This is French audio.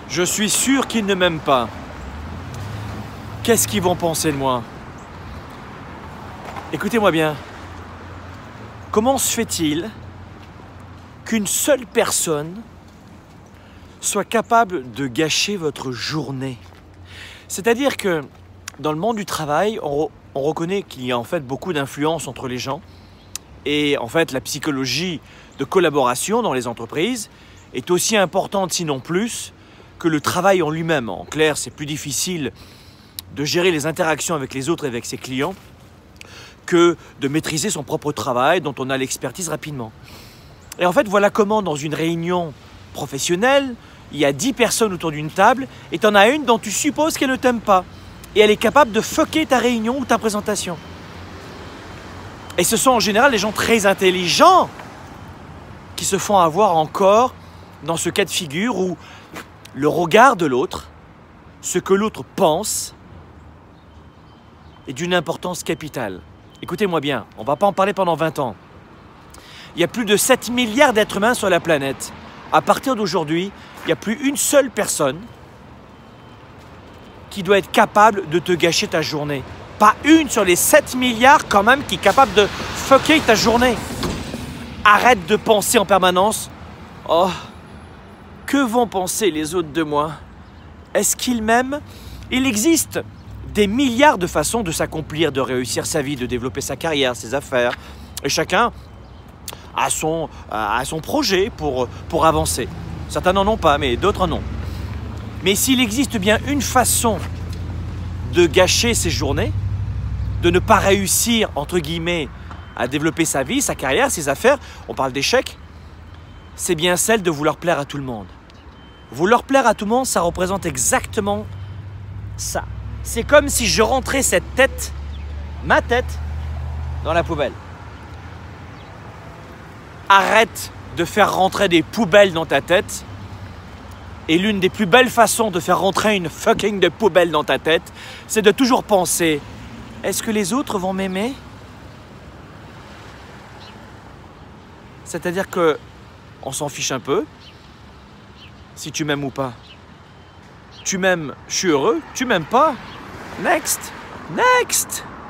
Je suis sûr qu'ils ne m'aiment pas. Qu'est-ce qu'ils vont penser de moi? Écoutez-moi bien. Comment se fait-il qu'une seule personne soit capable de gâcher votre journée? C'est-à-dire que dans le monde du travail, on reconnaît qu'il y a en fait beaucoup d'influence entre les gens. Et en fait, la psychologie de collaboration dans les entreprises est aussi importante, sinon plus, que le travail en lui-même. En clair, c'est plus difficile de gérer les interactions avec les autres et avec ses clients que de maîtriser son propre travail dont on a l'expertise rapidement. Et en fait, voilà comment dans une réunion professionnelle, il y a 10 personnes autour d'une table et tu en as une dont tu supposes qu'elle ne t'aime pas. Et elle est capable de fucker ta réunion ou ta présentation. Et ce sont en général les gens très intelligents qui se font avoir encore dans ce cas de figure où le regard de l'autre, ce que l'autre pense, est d'une importance capitale. Écoutez-moi bien, on ne va pas en parler pendant 20 ans. Il y a plus de 7 milliards d'êtres humains sur la planète. À partir d'aujourd'hui, il n'y a plus une seule personne qui doit être capable de te gâcher ta journée. Pas une sur les 7 milliards quand même qui est capable de fucker ta journée. Arrête de penser en permanence « Oh, que vont penser les autres de moi? Est-ce qu'ils m'aiment ?» Il existe des milliards de façons de s'accomplir, de réussir sa vie, de développer sa carrière, ses affaires. Et chacun a son projet pour avancer. Certains n'en ont pas, mais d'autres en ont. Mais s'il existe bien une façon de gâcher ses journées, de ne pas réussir, entre guillemets, à développer sa vie, sa carrière, ses affaires, on parle d'échec, c'est bien celle de vouloir plaire à tout le monde. Vouloir plaire à tout le monde, ça représente exactement ça. C'est comme si je rentrais cette tête, ma tête, dans la poubelle. Arrête de faire rentrer des poubelles dans ta tête. Et l'une des plus belles façons de faire rentrer une fucking de poubelle dans ta tête, c'est de toujours penser « Est-ce que les autres vont m'aimer ?» C'est-à-dire que on s'en fiche un peu si tu m'aimes ou pas. Tu m'aimes, je suis heureux. Tu m'aimes pas, next, next.